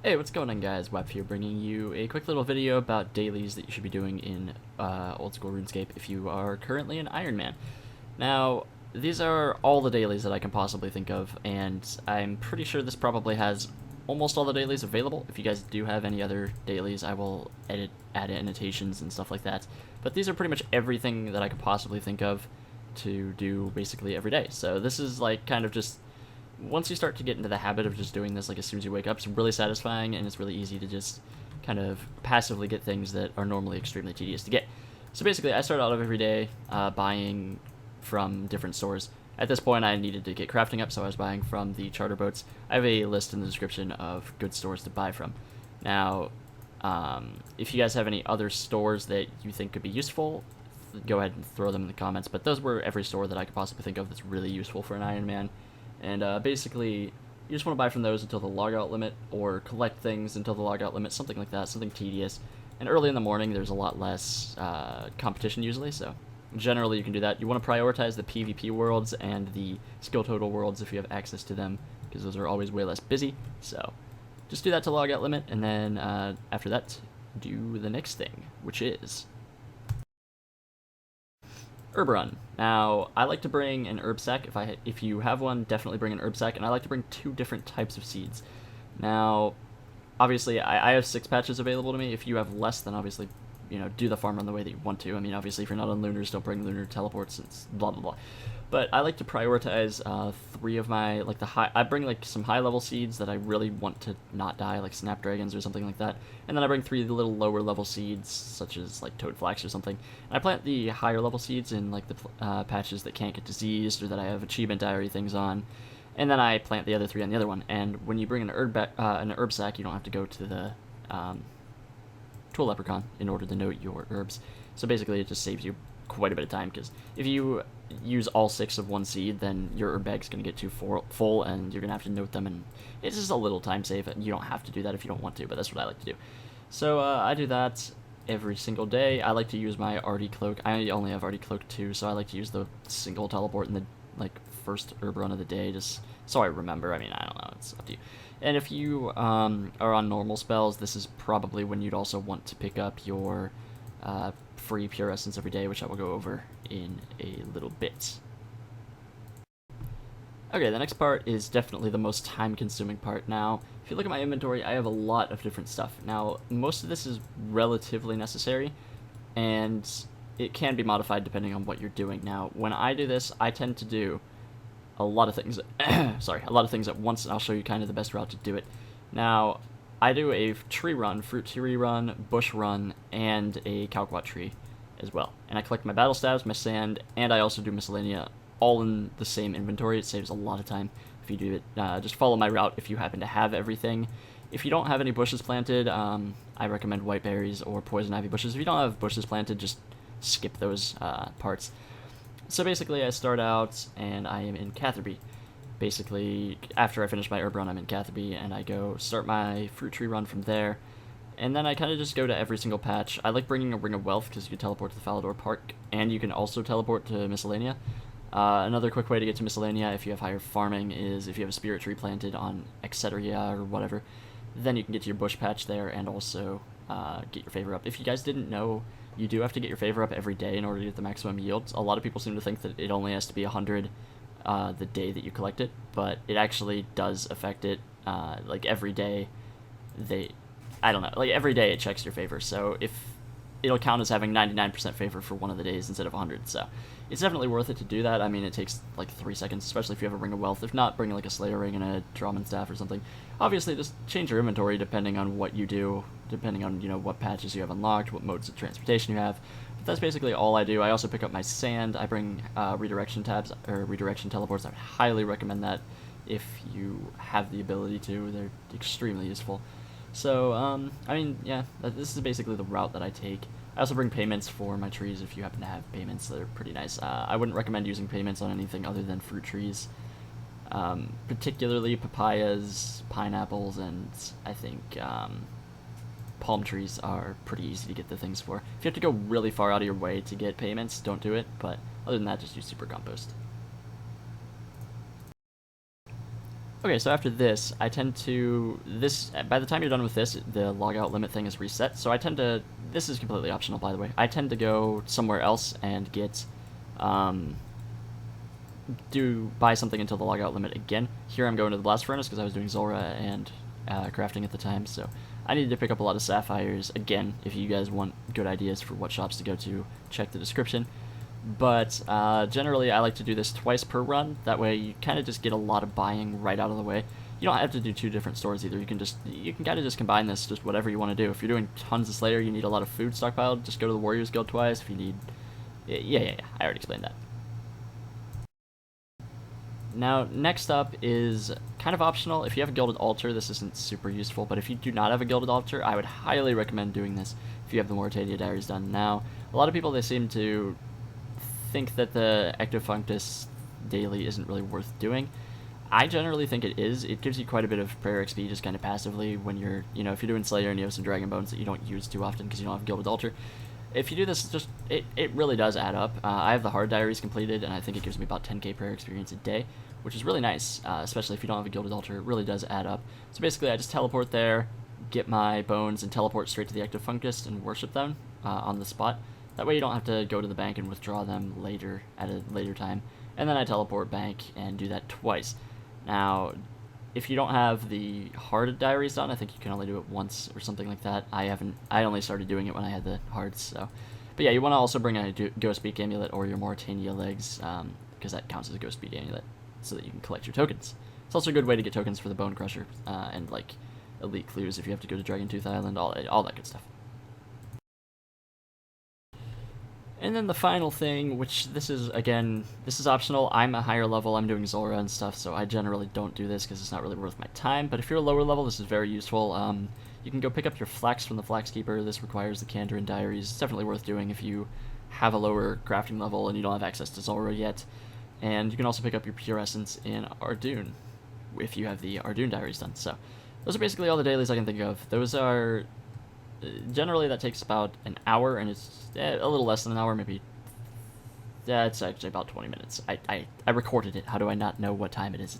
Hey, what's going on, guys? Web here, bringing you a quick little video about dailies that you should be doing in old school RuneScape if you are currently an Iron Man. Now, these are all the dailies that I can possibly think of, and I'm pretty sure this probably has almost all the dailies available. If you guys do have any other dailies, I will add annotations and stuff like that. But these are pretty much everything that I could possibly think of to do basically every day. So this is like kind of just once you start to get into the habit of just doing this, like as soon as you wake up, it's really satisfying, and it's really easy to just kind of passively get things that are normally extremely tedious to get. So basically, I start out every day buying from different stores. At this point, I needed to get crafting up, so I was buying from the charter boats. I have a list in the description of good stores to buy from. Now, if you guys have any other stores that you think could be useful, go ahead and throw them in the comments. But those were every store that I could possibly think of that's really useful for an Iron Man. And basically, you just want to buy from those until the logout limit, or collect things until the logout limit, something like that, something tedious. And early in the morning, there's a lot less competition usually, so generally you can do that. You want to prioritize the PvP worlds and the skill total worlds if you have access to them, because those are always way less busy. So just do that to logout limit, and then after that, do the next thing, which is herb run. Now, I like to bring an herb sack. If you have one, definitely bring an herb sack, and I like to bring 2 different types of seeds. Now, obviously, I have 6 patches available to me. If you have less, then obviously, do the farm run the way that you want to. I mean, obviously, if you're not on lunars, don't bring lunar teleports. It's blah blah blah. But I like to prioritize 3 of my I bring like some high level seeds that I really want to not die, like snapdragons or something like that. And then I bring 3 of the little lower level seeds, such as like toad flax or something. And I plant the higher level seeds in like the patches that can't get diseased or that I have achievement diary things on. And then I plant the other 3 on the other one. And when you bring an herb sack, you don't have to go to the tool leprechaun in order to note your herbs. So basically, it just saves you quite a bit of time, because if you use all 6 of one seed, then your herb bag's going to get too full, and you're going to have to note them, and it's just a little time save. You don't have to do that if you don't want to, but that's what I like to do. So I do that every single day. I like to use my ardy cloak. I only have ardy cloak 2, so I like to use the single teleport in the first herb run of the day, just so I remember. I mean, I don't know, it's up to you. And if you are on normal spells, this is probably when you'd also want to pick up your free pure essence every day, which I will go over in a little bit. Okay, the next part is definitely the most time-consuming part. Now, if you look at my inventory, I have a lot of different stuff. Now, most of this is relatively necessary, and it can be modified depending on what you're doing. Now, when I do this, I tend to do a lot of things sorry, a lot of things at once, and I'll show you kind of the best route to do it. Now, I do a tree run, fruit tree run, bush run, and a calquat tree as well. And I collect my battlestaves, my sand, and I also do miscellania all in the same inventory. It saves a lot of time if you do it. Just follow my route if you happen to have everything. If you don't have any bushes planted, I recommend white berries or poison ivy bushes. If you don't have bushes planted, just skip those parts. So basically, I start out, and I am in Catherby. Basically, after I finish my herb run, I'm in Catherby, and I go start my fruit tree run from there. And then I kind of just go to every single patch. I like bringing a Ring of Wealth, because you can teleport to the Falador Park, and you can also teleport to Miscellania. Another quick way to get to Miscellania, if you have higher farming, is if you have a spirit tree planted on Ectophial or whatever, then you can get to your bush patch there, and also get your favor up. If you guys didn't know, you do have to get your favor up every day in order to get the maximum yields. A lot of people seem to think that it only has to be 100 the day that you collect it, but it actually does affect it. Like every day, I don't know, like every day it checks your favor. So if it'll count as having 99% favor for one of the days instead of 100. So it's definitely worth it to do that. I mean, it takes like 3 seconds, especially if you have a Ring of Wealth. If not, bring like a Slayer Ring and a Drawman Staff or something. Obviously, just change your inventory depending on what you do, depending on, what patches you have unlocked, what modes of transportation you have. But that's basically all I do. I also pick up my sand. I bring redirection tabs, or redirection teleports. I would highly recommend that if you have the ability to. They're extremely useful. So, I mean, yeah, this is basically the route that I take. I also bring payments for my trees if you happen to have payments. That are pretty nice. I wouldn't recommend using payments on anything other than fruit trees. Particularly papayas, pineapples, and I think palm trees are pretty easy to get the things for. If you have to go really far out of your way to get payments, don't do it, but other than that, just use super compost. Okay, so after this, I tend to, by the time you're done with this, the logout limit thing is reset, so I tend to, this is completely optional by the way, I tend to go somewhere else and get, buy something until the logout limit again. Here I'm going to the blast furnace because I was doing Zulrah and crafting at the time, so I needed to pick up a lot of sapphires. Again, if you guys want good ideas for what shops to go to, check the description. But generally I like to do this twice per run, that way you kind of just get a lot of buying right out of the way. You don't have to do 2 different stores either, you can kind of just combine this, just whatever you want to do. If you're doing tons of Slayer, you need a lot of food stockpiled, just go to the Warriors Guild twice. If you need, yeah, I already explained that. Now, next up is kind of optional. If you have a gilded altar, this isn't super useful, but if you do not have a gilded altar, I would highly recommend doing this if you have the Moritania Diaries done. Now, a lot of people, they seem to think that the Ectophial daily isn't really worth doing. I generally think it is. It gives you quite a bit of prayer XP just kind of passively when you're, if you're doing Slayer and you have some Dragon Bones that you don't use too often because you don't have Gilded Altar. If you do this, it really does add up. I have the hard diaries completed, and I think it gives me about 10k prayer experience a day, which is really nice, especially if you don't have a Gilded Altar. It really does add up. So basically, I just teleport there, get my bones, and teleport straight to the Ectophial and worship them on the spot. That way you don't have to go to the bank and withdraw them later, at a later time. And then I teleport bank and do that twice. Now, if you don't have the hard diaries done, I think you can only do it once or something like that. I only started doing it when I had the hards, so. But yeah, you want to also bring a Ghost Beak Amulet or your Moritania legs, because that counts as a Ghost Beak Amulet, so that you can collect your tokens. It's also a good way to get tokens for the Bone Crusher, and like Elite Clues if you have to go to Dragon Tooth Island, all that good stuff. And then the final thing, which this is optional. I'm a higher level, I'm doing Zulrah and stuff, so I generally don't do this because it's not really worth my time. But if you're a lower level, this is very useful. You can go pick up your Flax from the Flax Keeper. This requires the Kandarin Diaries. It's definitely worth doing if you have a lower crafting level and you don't have access to Zulrah yet. And you can also pick up your Pure Essence in Ardun if you have the Ardun Diaries done. So those are basically all the dailies I can think of. Those are... generally that takes about an hour, and it's a little less than an hour, maybe. Yeah, it's actually about 20 minutes. I recorded it. How do I not know what time it is?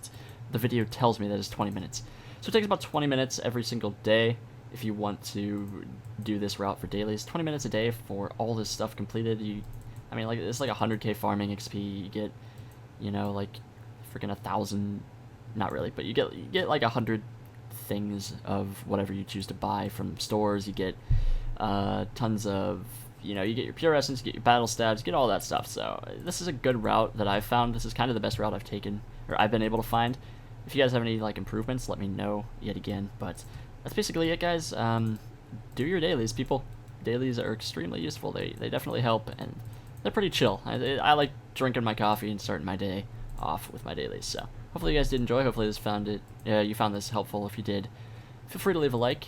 The video tells me that it's 20 minutes. So it takes about 20 minutes every single day if you want to do this route for dailies. 20 minutes a day for all this stuff completed. It's like 100k farming XP. You get, like freaking 1,000. Not really, but you get like 100 things of whatever you choose to buy from stores. You get tons of, you get your Pure Essence, you get your battlestaves, you get all that stuff. So this is a good route that I've found. This is kind of the best route I've taken, or I've been able to find. If you guys have any like improvements, let me know yet again. But that's basically it, guys. Do your dailies, people. Dailies are extremely useful. They definitely help, and they're pretty chill. I like drinking my coffee and starting my day off with my dailies. So hopefully you guys did enjoy. Hopefully you found this helpful. If you did, feel free to leave a like.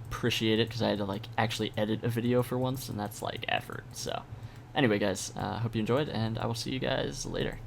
Appreciate it, because I had to like actually edit a video for once, and that's like effort. So anyway, guys, hope you enjoyed, and I will see you guys later.